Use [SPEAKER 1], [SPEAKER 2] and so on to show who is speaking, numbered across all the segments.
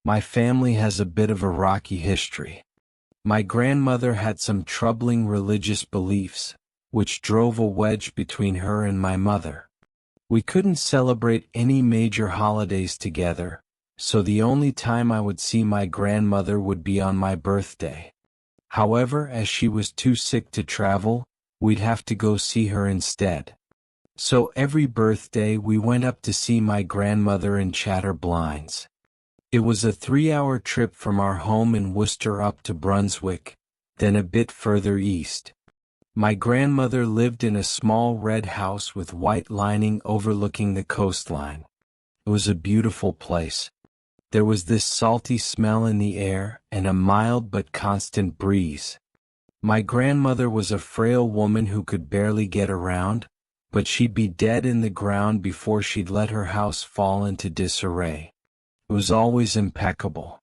[SPEAKER 1] My family has a bit of a rocky history. My grandmother had some troubling religious beliefs, which drove a wedge between her and my mother. We couldn't celebrate any major holidays together, so the only time I would see my grandmother would be on my birthday. However, as she was too sick to travel, we'd have to go see her instead. So every birthday we went up to see my grandmother in Chatterblinds. It was a 3-hour trip from our home in Worcester up to Brunswick, then a bit further east. My grandmother lived in a small red house with white lining overlooking the coastline. It was a beautiful place. There was this salty smell in the air and a mild but constant breeze. My grandmother was a frail woman who could barely get around, but she'd be dead in the ground before she'd let her house fall into disarray. It was always impeccable.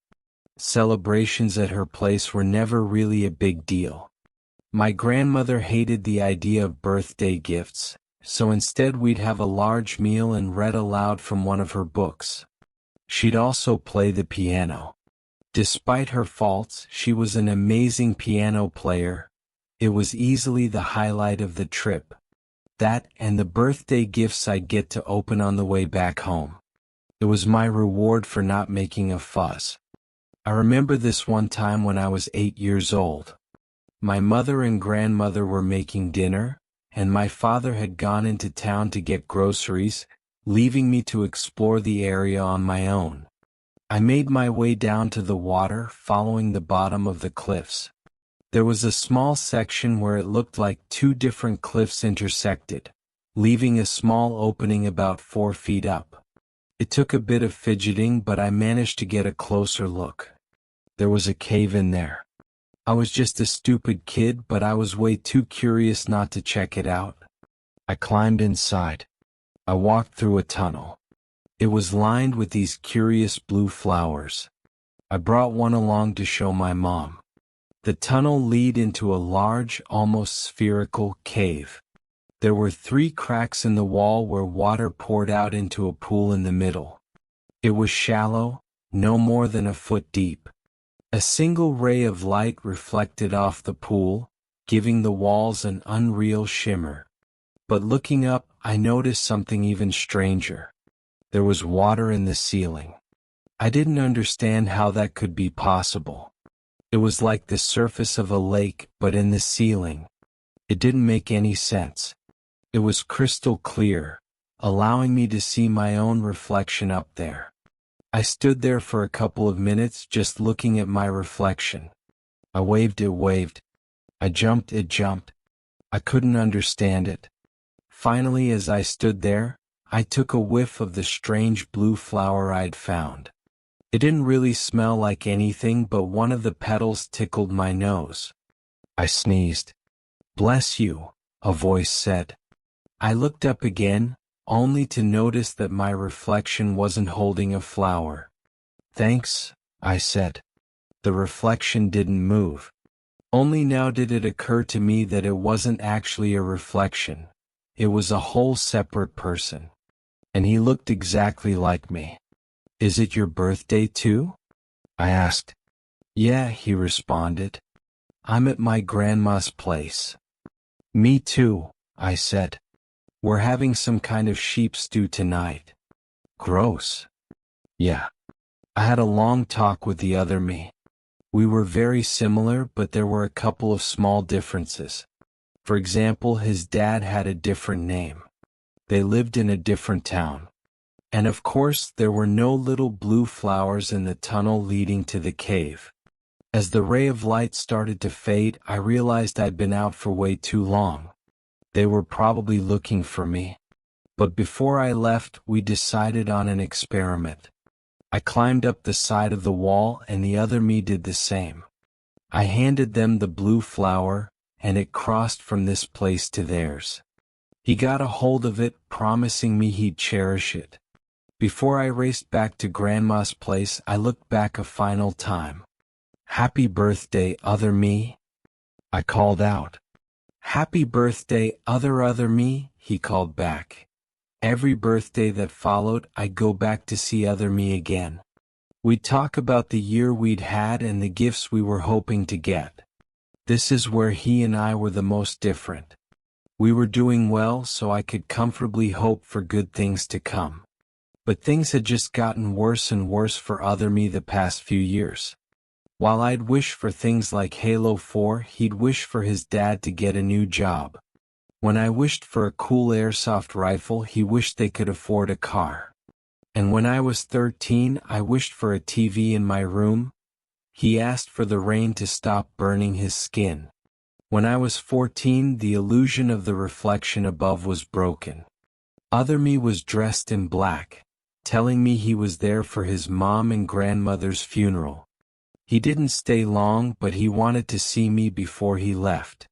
[SPEAKER 1] Celebrations at her place were never really a big deal. My grandmother hated the idea of birthday gifts, so instead we'd have a large meal and read aloud from one of her books. She'd also play the piano. Despite her faults, she was an amazing piano player. It was easily the highlight of the trip. That and the birthday gifts I'd get to open on the way back home. It was my reward for not making a fuss. I remember this one time when I was 8 years old. My mother and grandmother were making dinner, and my father had gone into town to get groceries, leaving me to explore the area on my own. I made my way down to the water, following the bottom of the cliffs. There was a small section where it looked like 2 different cliffs intersected, leaving a small opening about 4 feet up. It took a bit of fidgeting, but I managed to get a closer look. There was a cave in there. I was just a stupid kid, but I was way too curious not to check it out. I climbed inside. I walked through a tunnel. It was lined with these curious blue flowers. I brought one along to show my mom. The tunnel led into a large, almost spherical cave. There were 3 cracks in the wall where water poured out into a pool in the middle. It was shallow, no more than a foot deep. A single ray of light reflected off the pool, giving the walls an unreal shimmer. But looking up, I noticed something even stranger. There was water in the ceiling. I didn't understand how that could be possible. It was like the surface of a lake, but in the ceiling. It didn't make any sense. It was crystal clear, allowing me to see my own reflection up there. I stood there for a couple of minutes just looking at my reflection. I waved, it waved. I jumped, it jumped. I couldn't understand it. Finally, as I stood there, I took a whiff of the strange blue flower I'd found. It didn't really smell like anything, but one of the petals tickled my nose. I sneezed. "Bless you," a voice said. I looked up again, only to notice that my reflection wasn't holding a flower. "Thanks," I said. The reflection didn't move. Only now did it occur to me that it wasn't actually a reflection. It was a whole separate person. And he looked exactly like me. "Is it your birthday too?" I asked. "Yeah," he responded. "I'm at my grandma's place." "Me too," I said. "We're having some kind of sheep stew tonight." "Gross." "Yeah." I had a long talk with the other me. We were very similar, but there were a couple of small differences. For example, his dad had a different name. They lived in a different town. And of course, there were no little blue flowers in the tunnel leading to the cave. As the ray of light started to fade, I realized I'd been out for way too long. They were probably looking for me. But before I left, we decided on an experiment. I climbed up the side of the wall and the other me did the same. I handed them the blue flower, and it crossed from this place to theirs. He got a hold of it, promising me he'd cherish it. Before I raced back to Grandma's place, I looked back a final time. "Happy birthday, other me," I called out. "Happy birthday, other me," he called back. Every birthday that followed, I'd go back to see other me again. We'd talk about the year we'd had and the gifts we were hoping to get. This is where he and I were the most different. We were doing well, so I could comfortably hope for good things to come. But things had just gotten worse and worse for other me the past few years. While I'd wish for things like Halo 4, he'd wish for his dad to get a new job. When I wished for a cool airsoft rifle, he wished they could afford a car. And when I was 13, I wished for a TV in my room. He asked for the rain to stop burning his skin. When I was 14, the illusion of the reflection above was broken. Other me was dressed in black, telling me he was there for his mom and grandmother's funeral. He didn't stay long, but he wanted to see me before he left.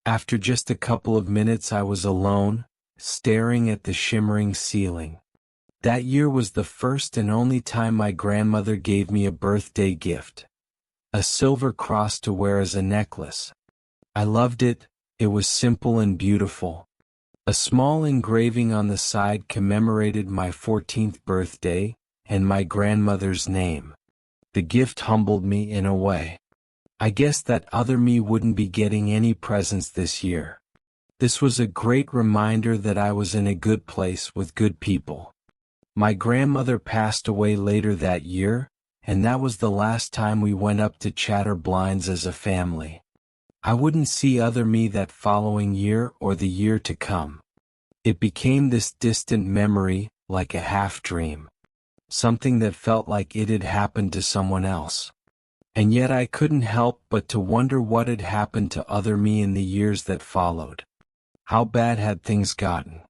[SPEAKER 1] After just a couple of minutes I was alone, staring at the shimmering ceiling. That year was the first and only time my grandmother gave me a birthday gift. A silver cross to wear as a necklace. I loved it. It was simple and beautiful. A small engraving on the side commemorated my 14th birthday, and my grandmother's name. The gift humbled me in a way. I guess that other me wouldn't be getting any presents this year. This was a great reminder that I was in a good place with good people. My grandmother passed away later that year, and that was the last time we went up to Chatterblinds as a family. I wouldn't see other me that following year or the year to come. It became this distant memory, like a half-dream. Something that felt like it had happened to someone else. And yet I couldn't help but to wonder what had happened to other me in the years that followed. How bad had things gotten?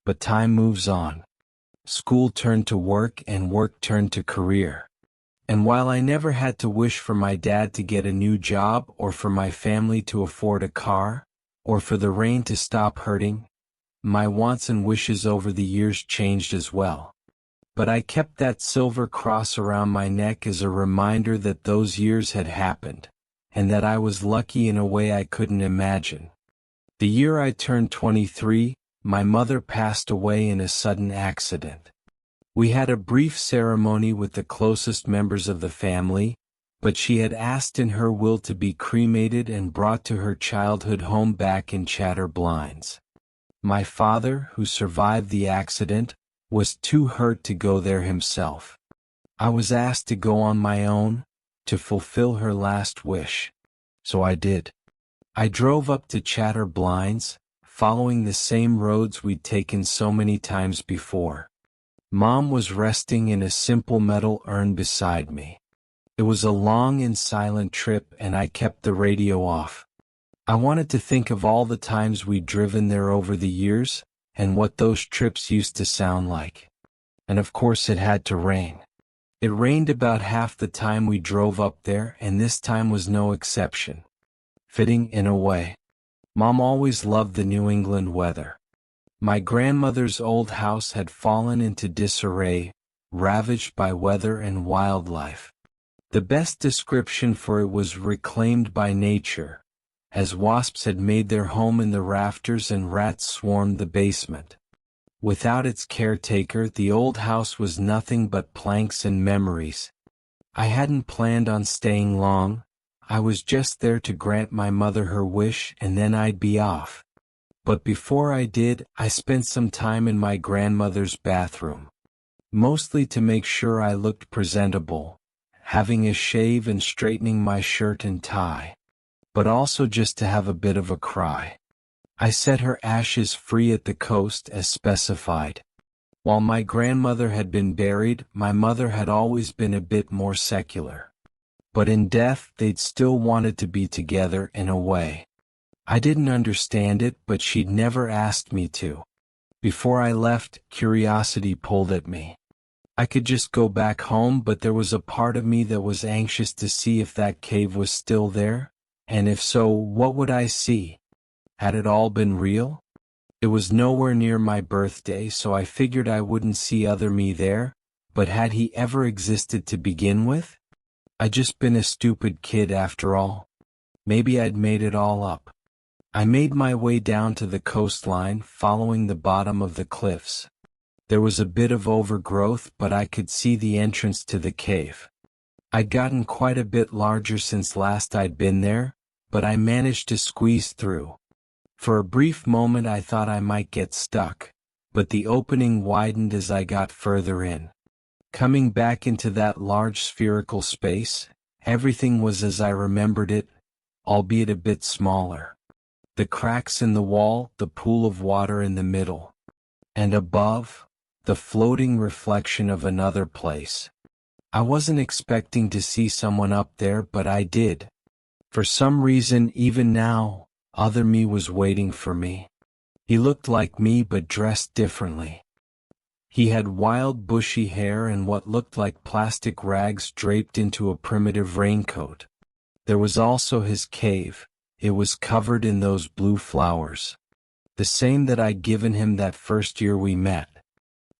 [SPEAKER 1] But time moves on. School turned to work and work turned to career. And while I never had to wish for my dad to get a new job or for my family to afford a car, or for the rain to stop hurting, my wants and wishes over the years changed as well. But I kept that silver cross around my neck as a reminder that those years had happened, and that I was lucky in a way I couldn't imagine. The year I turned 23, my mother passed away in a sudden accident. We had a brief ceremony with the closest members of the family, but she had asked in her will to be cremated and brought to her childhood home back in Chatterblinds. My father, who survived the accident, was too hurt to go there himself. I was asked to go on my own, to fulfill her last wish. So I did. I drove up to Chatterblinds, following the same roads we'd taken so many times before. Mom was resting in a simple metal urn beside me. It was a long and silent trip, and I kept the radio off. I wanted to think of all the times we'd driven there over the years, and what those trips used to sound like. And of course it had to rain. It rained about half the time we drove up there, and this time was no exception. Fitting in a way. Mom always loved the New England weather. My grandmother's old house had fallen into disarray, ravaged by weather and wildlife. The best description for it was reclaimed by nature, as wasps had made their home in the rafters and rats swarmed the basement. Without its caretaker, the old house was nothing but planks and memories. I hadn't planned on staying long. I was just there to grant my mother her wish, and then I'd be off. But before I did, I spent some time in my grandmother's bathroom. Mostly to make sure I looked presentable, having a shave and straightening my shirt and tie. But also just to have a bit of a cry. I set her ashes free at the coast as specified. While my grandmother had been buried, my mother had always been a bit more secular. But in death they'd still wanted to be together in a way. I didn't understand it, but she'd never asked me to. Before I left, curiosity pulled at me. I could just go back home, but there was a part of me that was anxious to see if that cave was still there. And if so, what would I see? Had it all been real? It was nowhere near my birthday, so I figured I wouldn't see other me there, but had he ever existed to begin with? I'd just been a stupid kid after all. Maybe I'd made it all up. I made my way down to the coastline, following the bottom of the cliffs. There was a bit of overgrowth, but I could see the entrance to the cave. I'd gotten quite a bit larger since last I'd been there, but I managed to squeeze through. For a brief moment I thought I might get stuck, but the opening widened as I got further in. Coming back into that large spherical space, everything was as I remembered it, albeit a bit smaller. The cracks in the wall, the pool of water in the middle. And above, the floating reflection of another place. I wasn't expecting to see someone up there, but I did. For some reason, even now, other me was waiting for me. He looked like me but dressed differently. He had wild bushy hair and what looked like plastic rags draped into a primitive raincoat. There was also his cave. It was covered in those blue flowers. The same that I'd given him that first year we met.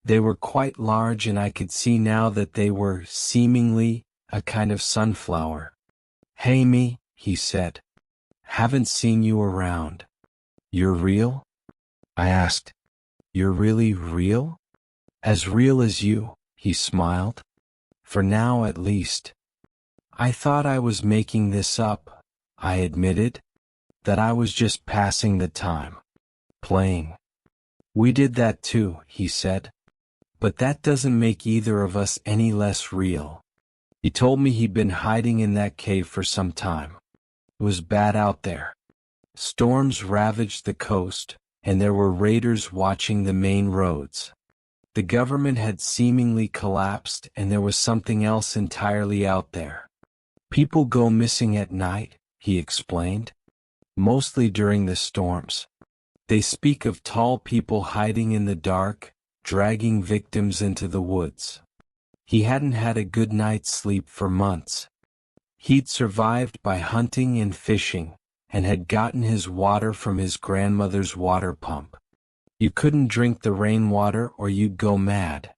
[SPEAKER 1] They were quite large, and I could see now that they were, seemingly, a kind of sunflower. "Hey me," he said. "Haven't seen you around. You're real?" I asked. "You're really real?" "As real as you," he smiled. "For now at least." "I thought I was making this up," I admitted. "That I was just passing the time. Playing." "We did that too," he said. "But that doesn't make either of us any less real." He told me he'd been hiding in that cave for some time. It was bad out there. Storms ravaged the coast, and there were raiders watching the main roads. The government had seemingly collapsed, and there was something else entirely out there. "People go missing at night," he explained. "Mostly during the storms. They speak of tall people hiding in the dark, dragging victims into the woods." He hadn't had a good night's sleep for months. He'd survived by hunting and fishing, and had gotten his water from his grandmother's water pump. You couldn't drink the rainwater or you'd go mad.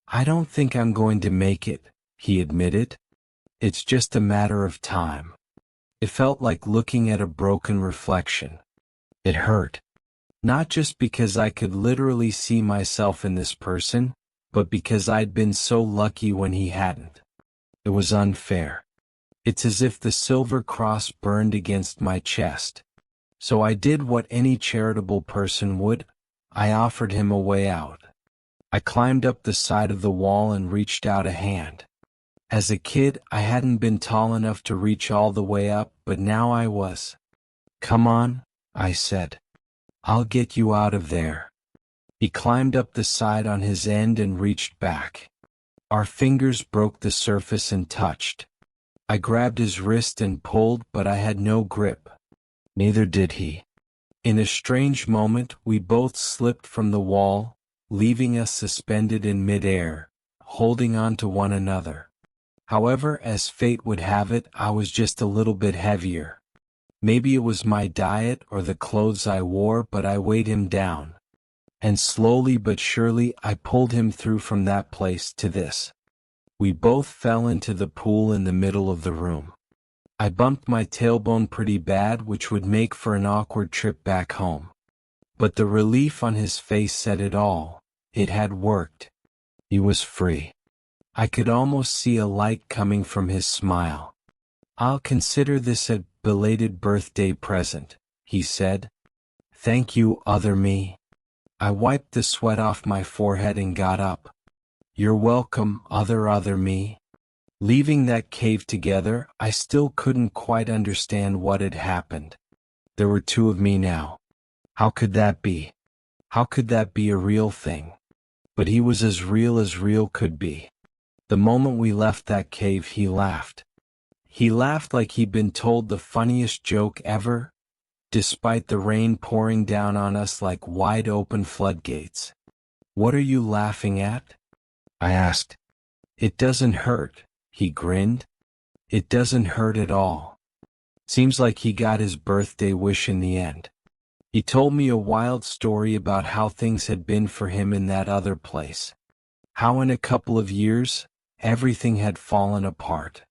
[SPEAKER 1] "I don't think I'm going to make it," he admitted. "It's just a matter of time." It felt like looking at a broken reflection. It hurt. Not just because I could literally see myself in this person, but because I'd been so lucky when he hadn't. It was unfair. It's as if the silver cross burned against my chest. So I did what any charitable person would. I offered him a way out. I climbed up the side of the wall and reached out a hand. As a kid, I hadn't been tall enough to reach all the way up, but now I was. "Come on," I said. "I'll get you out of there." He climbed up the side on his end and reached back. Our fingers broke the surface and touched. I grabbed his wrist and pulled, but I had no grip. Neither did he. In a strange moment, we both slipped from the wall, leaving us suspended in midair, holding on to one another. However, as fate would have it, I was just a little bit heavier. Maybe it was my diet or the clothes I wore, but I weighed him down. And slowly but surely I pulled him through from that place to this. We both fell into the pool in the middle of the room. I bumped my tailbone pretty bad, which would make for an awkward trip back home. But the relief on his face said it all. It had worked. He was free. I could almost see a light coming from his smile. "I'll consider this a belated birthday present," he said. "Thank you, other me." I wiped the sweat off my forehead and got up. "You're welcome, other me." Leaving that cave together, I still couldn't quite understand what had happened. There were two of me now. How could that be? How could that be a real thing? But he was as real could be. The moment we left that cave, he laughed. He laughed like he'd been told the funniest joke ever, despite the rain pouring down on us like wide-open floodgates. "What are you laughing at?" I asked. "It doesn't hurt," he grinned. "It doesn't hurt at all." Seems like he got his birthday wish in the end. He told me a wild story about how things had been for him in that other place. How in a couple of years, everything had fallen apart.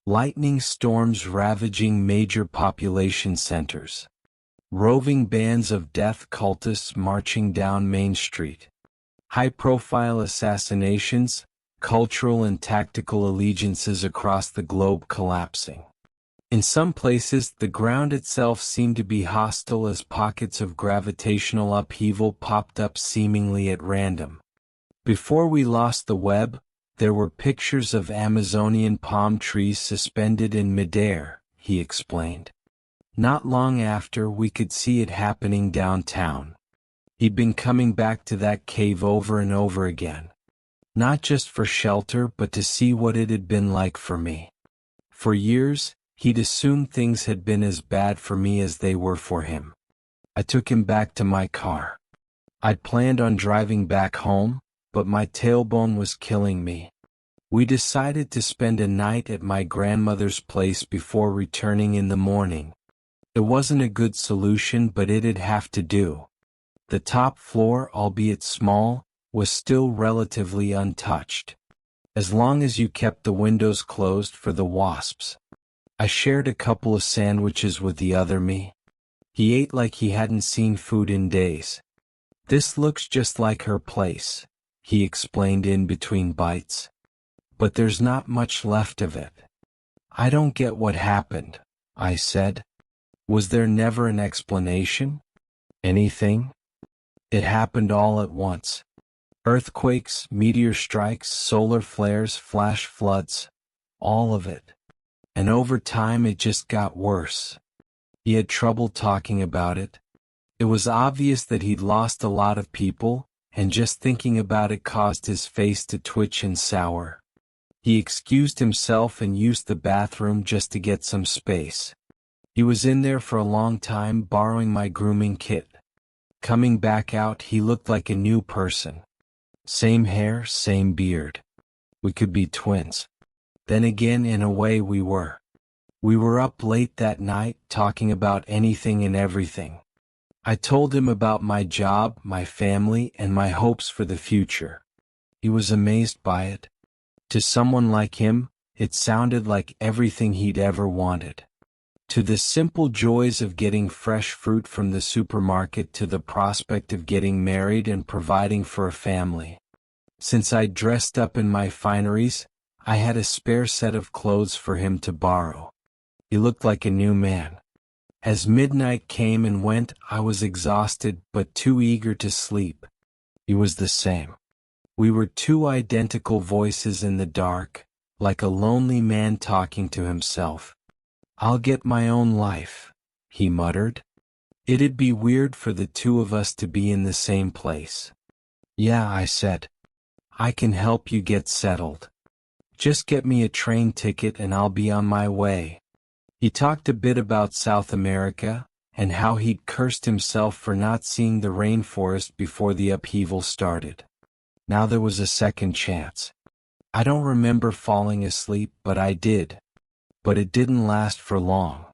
[SPEAKER 1] Lightning storms ravaging major population centers. Roving bands of death cultists marching down Main Street. high-profile assassinations, cultural and tactical allegiances across the globe collapsing. In some places, the ground itself seemed to be hostile as pockets of gravitational upheaval popped up seemingly at random. Before we lost the web, there were pictures of Amazonian palm trees suspended in midair, he explained. Not long after, we could see it happening downtown. He'd been coming back to that cave over and over again. Not just for shelter, but to see what it had been like for me. For years, he'd assumed things had been as bad for me as they were for him. I took him back to my car. I'd planned on driving back home, but my tailbone was killing me. We decided to spend a night at my grandmother's place before returning in the morning. It wasn't a good solution, but it'd have to do. The top floor, albeit small, was still relatively untouched. As long as you kept the windows closed for the wasps. I shared a couple of sandwiches with the other me. He ate like he hadn't seen food in days. This looks just like her place, he explained in between bites. But there's not much left of it. I don't get what happened, I said. Was there never an explanation? Anything? It happened all at once. Earthquakes, meteor strikes, solar flares, flash floods. All of it. And over time it just got worse. He had trouble talking about it. It was obvious that he'd lost a lot of people, and just thinking about it caused his face to twitch and sour. He excused himself and used the bathroom just to get some space. He was in there for a long time borrowing my grooming kit. Coming back out, he looked like a new person. Same hair, same beard. We could be twins. Then again, in a way, we were. We were up late that night, talking about anything and everything. I told him about my job, my family, and my hopes for the future. He was amazed by it. To someone like him, it sounded like everything he'd ever wanted. To the simple joys of getting fresh fruit from the supermarket to the prospect of getting married and providing for a family. Since I'd dressed up in my fineries, I had a spare set of clothes for him to borrow. He looked like a new man. As midnight came and went, I was exhausted but too eager to sleep. He was the same. We were two identical voices in the dark, like a lonely man talking to himself. I'll get my own life, he muttered. It'd be weird for the two of us to be in the same place. Yeah, I said. I can help you get settled. Just get me a train ticket and I'll be on my way. He talked a bit about South America, and how he'd cursed himself for not seeing the rainforest before the upheaval started. Now there was a second chance. I don't remember falling asleep, but I did. But it didn't last for long.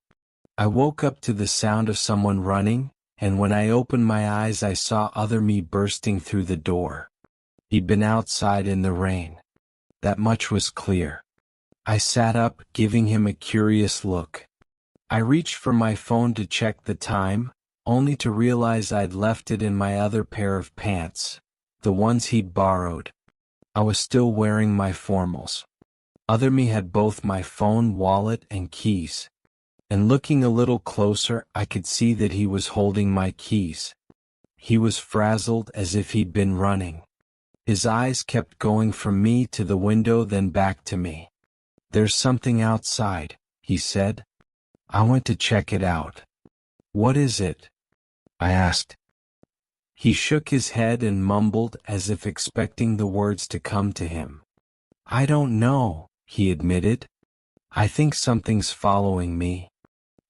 [SPEAKER 1] I woke up to the sound of someone running, and when I opened my eyes I saw other me bursting through the door. He'd been outside in the rain. That much was clear. I sat up, giving him a curious look. I reached for my phone to check the time, only to realize I'd left it in my other pair of pants, the ones he'd borrowed. I was still wearing my formals. Other me had both my phone, wallet, and keys. And looking a little closer, I could see that he was holding my keys. He was frazzled as if he'd been running. His eyes kept going from me to the window, then back to me. There's something outside, he said. I went to check it out. What is it? I asked. He shook his head and mumbled as if expecting the words to come to him. I don't know, he admitted. I think something's following me.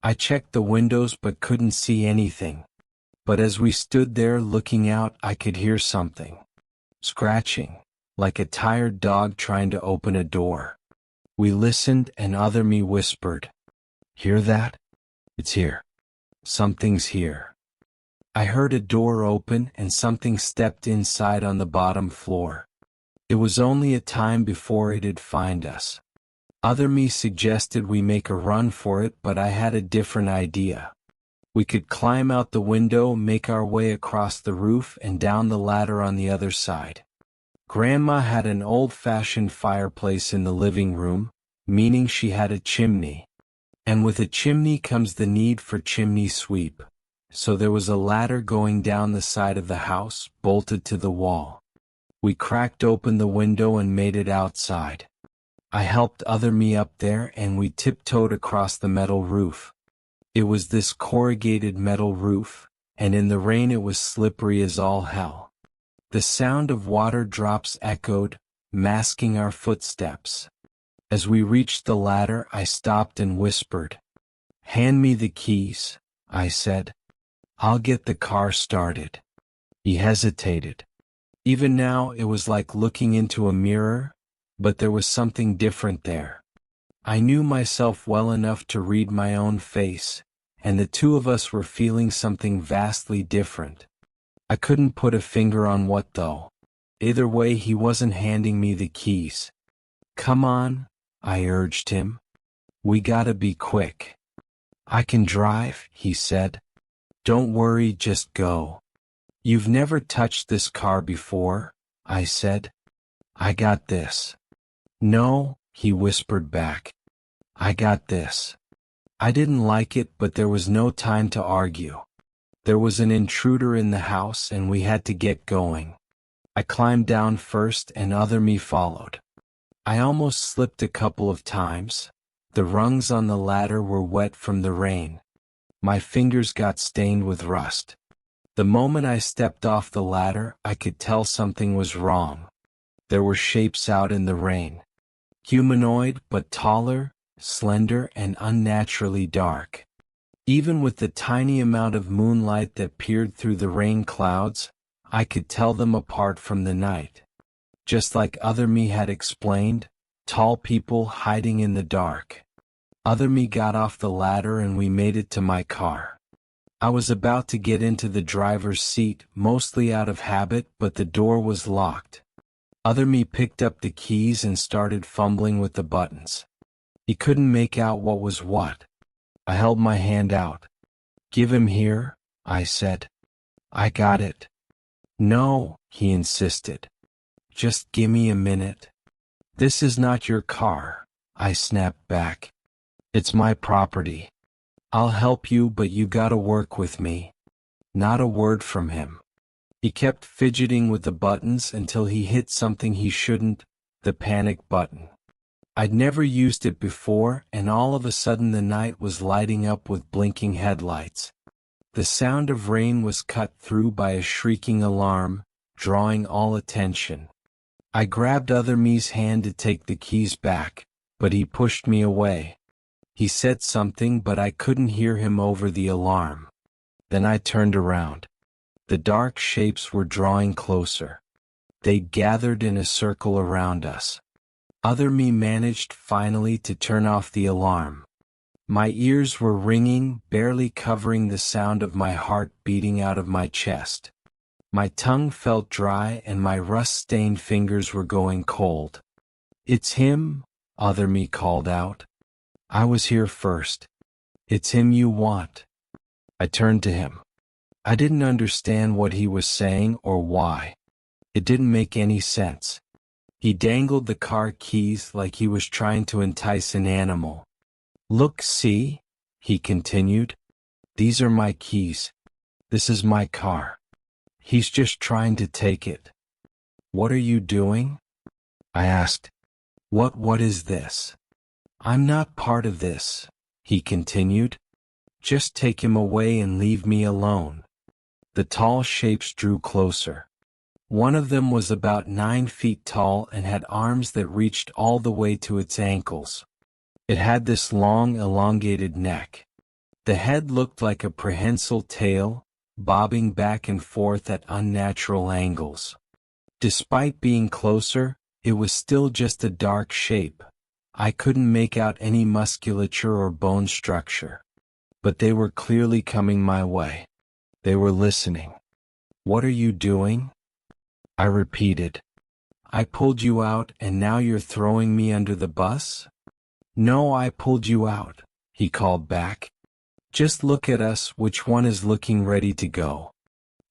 [SPEAKER 1] I checked the windows but couldn't see anything. But as we stood there looking out, I could hear something. Scratching, like a tired dog trying to open a door. We listened and other me whispered. Hear that? It's here. Something's here. I heard a door open and something stepped inside on the bottom floor. It was only a time before it'd find us. Other me suggested we make a run for it, but I had a different idea. We could climb out the window, make our way across the roof, and down the ladder on the other side. Grandma had an old-fashioned fireplace in the living room, meaning she had a chimney. And with a chimney comes the need for chimney sweep. So there was a ladder going down the side of the house, bolted to the wall. We cracked open the window and made it outside. I helped other me up there and we tiptoed across the metal roof. It was this corrugated metal roof, and in the rain it was slippery as all hell. The sound of water drops echoed, masking our footsteps. As we reached the ladder, I stopped and whispered. "Hand me the keys," I said. "I'll get the car started." He hesitated. Even now it was like looking into a mirror, but there was something different there. I knew myself well enough to read my own face, and the two of us were feeling something vastly different. I couldn't put a finger on what though. Either way, he wasn't handing me the keys. "Come on," I urged him. "We gotta be quick." "I can drive," he said. "Don't worry, just go." "You've never touched this car before," I said. "I got this." "No," he whispered back. "I got this." I didn't like it, but there was no time to argue. There was an intruder in the house and we had to get going. I climbed down first and other me followed. I almost slipped a couple of times. The rungs on the ladder were wet from the rain. My fingers got stained with rust. The moment I stepped off the ladder, I could tell something was wrong. There were shapes out in the rain. Humanoid, but taller, slender, and unnaturally dark. Even with the tiny amount of moonlight that peered through the rain clouds, I could tell them apart from the night. Just like Other Me had explained, tall people hiding in the dark. Other Me got off the ladder and we made it to my car. I was about to get into the driver's seat, mostly out of habit, but the door was locked. Other Me picked up the keys and started fumbling with the buttons. He couldn't make out what was what. I held my hand out. "Give him here," I said. "I got it." "No," he insisted. "Just gimme a minute." "This is not your car," I snapped back. "It's my property. I'll help you, but you gotta work with me." Not a word from him. He kept fidgeting with the buttons until he hit something he shouldn't, the panic button. I'd never used it before, and all of a sudden the night was lighting up with blinking headlights. The sound of rain was cut through by a shrieking alarm, drawing all attention. I grabbed Other Me's hand to take the keys back, but he pushed me away. He said something, but I couldn't hear him over the alarm. Then I turned around. The dark shapes were drawing closer. They gathered in a circle around us. Other Me managed finally to turn off the alarm. My ears were ringing, barely covering the sound of my heart beating out of my chest. My tongue felt dry and my rust-stained fingers were going cold. "It's him," Other Me called out. "I was here first. It's him you want." I turned to him. I didn't understand what he was saying or why. It didn't make any sense. He dangled the car keys like he was trying to entice an animal. "Look, see?" he continued. "These are my keys. This is my car. He's just trying to take it." "What are you doing?" I asked. What is this?" "I'm not part of this," he continued. "Just take him away and leave me alone." The tall shapes drew closer. One of them was about 9 feet tall and had arms that reached all the way to its ankles. It had this long, elongated neck. The head looked like a prehensile tail, bobbing back and forth at unnatural angles. Despite being closer, it was still just a dark shape. I couldn't make out any musculature or bone structure. But they were clearly coming my way. They were listening. "What are you doing?" I repeated. "I pulled you out and now you're throwing me under the bus?" "No, I pulled you out," he called back. Just look at us, which one is looking ready to go?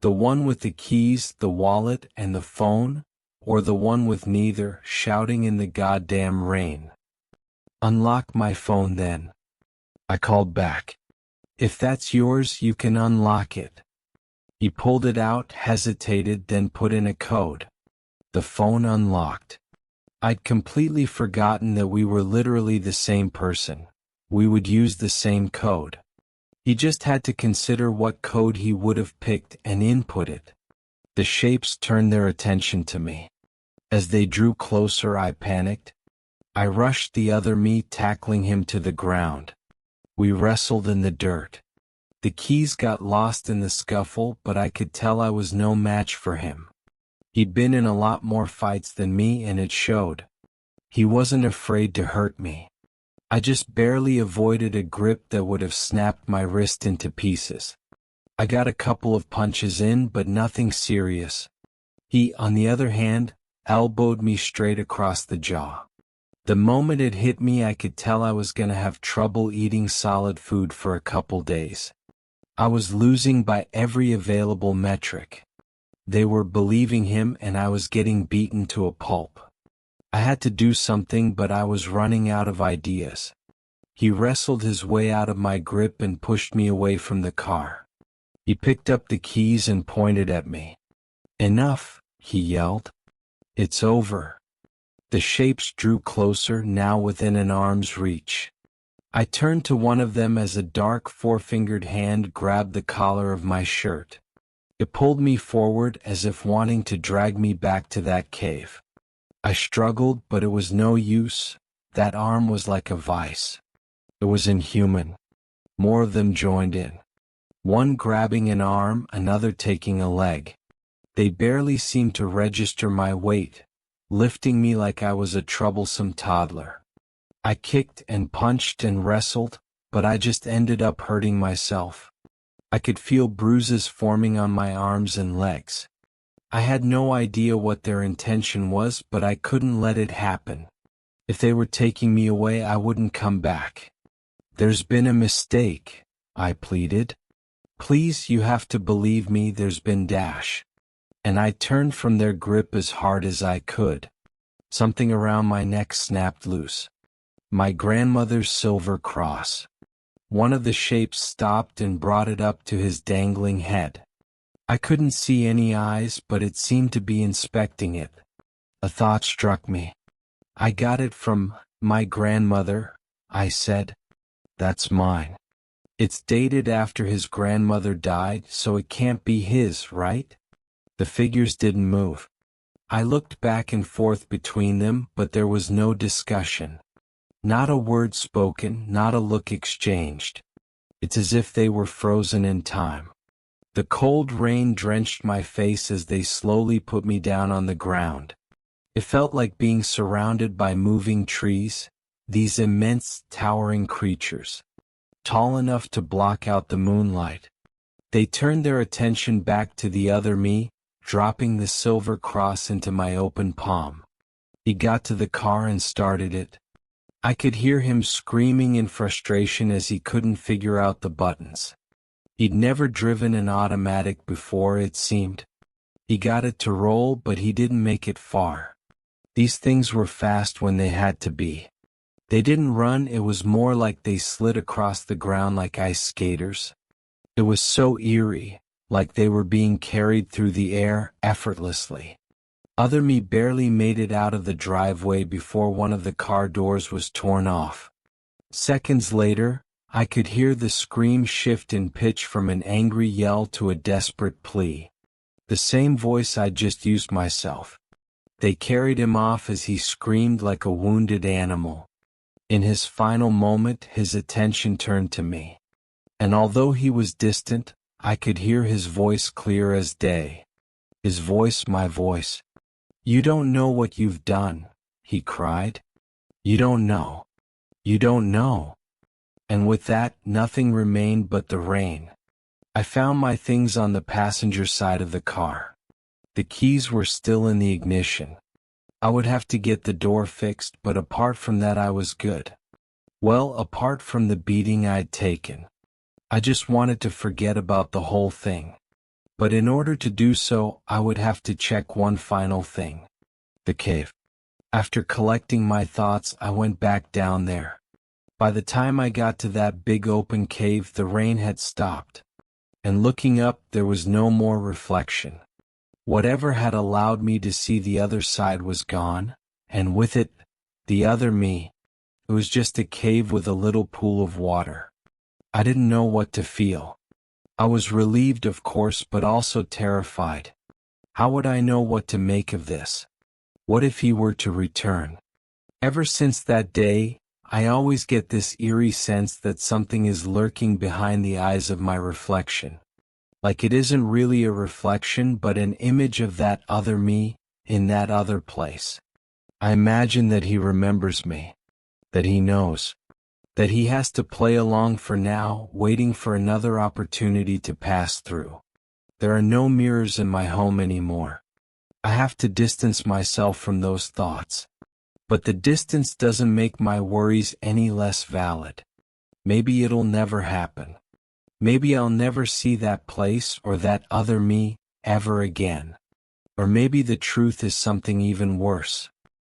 [SPEAKER 1] The one with the keys, the wallet, and the phone? Or the one with neither, shouting in the goddamn rain? Unlock my phone then. I called back. If that's yours, you can unlock it. He pulled it out, hesitated, then put in a code. The phone unlocked. I'd completely forgotten that we were literally the same person. We would use the same code. He just had to consider what code he would have picked and input it. The shapes turned their attention to me. As they drew closer, I panicked. I rushed the other me, tackling him to the ground. We wrestled in the dirt. The keys got lost in the scuffle, but I could tell I was no match for him. He'd been in a lot more fights than me, and it showed. He wasn't afraid to hurt me. I just barely avoided a grip that would have snapped my wrist into pieces. I got a couple of punches in, but nothing serious. He, on the other hand, elbowed me straight across the jaw. The moment it hit me, I could tell I was gonna have trouble eating solid food for a couple days. I was losing by every available metric. They were believing him, and I was getting beaten to a pulp. I had to do something, but I was running out of ideas. He wrestled his way out of my grip and pushed me away from the car. He picked up the keys and pointed at me. "Enough," he yelled. "It's over." The shapes drew closer, now within an arm's reach. I turned to one of them as a dark four-fingered hand grabbed the collar of my shirt. It pulled me forward as if wanting to drag me back to that cave. I struggled, but it was no use. That arm was like a vice. It was inhuman. More of them joined in. One grabbing an arm, another taking a leg. They barely seemed to register my weight, lifting me like I was a troublesome toddler. I kicked and punched and wrestled, but I just ended up hurting myself. I could feel bruises forming on my arms and legs. I had no idea what their intention was, but I couldn't let it happen. If they were taking me away, I wouldn't come back. "There's been a mistake," I pleaded. "Please, you have to believe me, there's been dash." And I turned from their grip as hard as I could. Something around my neck snapped loose. My grandmother's silver cross. One of the shapes stopped and brought it up to his dangling head. I couldn't see any eyes, but it seemed to be inspecting it. A thought struck me. "I got it from my grandmother," I said. "That's mine. It's dated after his grandmother died, so it can't be his, right?" The figures didn't move. I looked back and forth between them, but there was no discussion. Not a word spoken, not a look exchanged. It's as if they were frozen in time. The cold rain drenched my face as they slowly put me down on the ground. It felt like being surrounded by moving trees, these immense, towering creatures, tall enough to block out the moonlight. They turned their attention back to the other me, dropping the silver cross into my open palm. He got to the car and started it. I could hear him screaming in frustration as he couldn't figure out the buttons. He'd never driven an automatic before, it seemed. He got it to roll, but he didn't make it far. These things were fast when they had to be. They didn't run, it was more like they slid across the ground like ice skaters. It was so eerie, like they were being carried through the air, effortlessly. Other me barely made it out of the driveway before one of the car doors was torn off. Seconds later, I could hear the scream shift in pitch from an angry yell to a desperate plea. The same voice I'd just used myself. They carried him off as he screamed like a wounded animal. In his final moment, his attention turned to me. And although he was distant, I could hear his voice clear as day. His voice, my voice. "You don't know what you've done," he cried. "You don't know. You don't know." And with that, nothing remained but the rain. I found my things on the passenger side of the car. The keys were still in the ignition. I would have to get the door fixed, but apart from that I was good. Well, apart from the beating I'd taken. I just wanted to forget about the whole thing. But in order to do so, I would have to check one final thing. The cave. After collecting my thoughts, I went back down there. By the time I got to that big open cave, the rain had stopped. And looking up, there was no more reflection. Whatever had allowed me to see the other side was gone, and with it, the other me. It was just a cave with a little pool of water. I didn't know what to feel. I was relieved, of course, but also terrified. How would I know what to make of this? What if he were to return? Ever since that day, I always get this eerie sense that something is lurking behind the eyes of my reflection. Like it isn't really a reflection but an image of that other me, in that other place. I imagine that he remembers me. That he knows. That he has to play along for now, waiting for another opportunity to pass through. There are no mirrors in my home anymore. I have to distance myself from those thoughts. But the distance doesn't make my worries any less valid. Maybe it'll never happen. Maybe I'll never see that place or that other me ever again. Or maybe the truth is something even worse.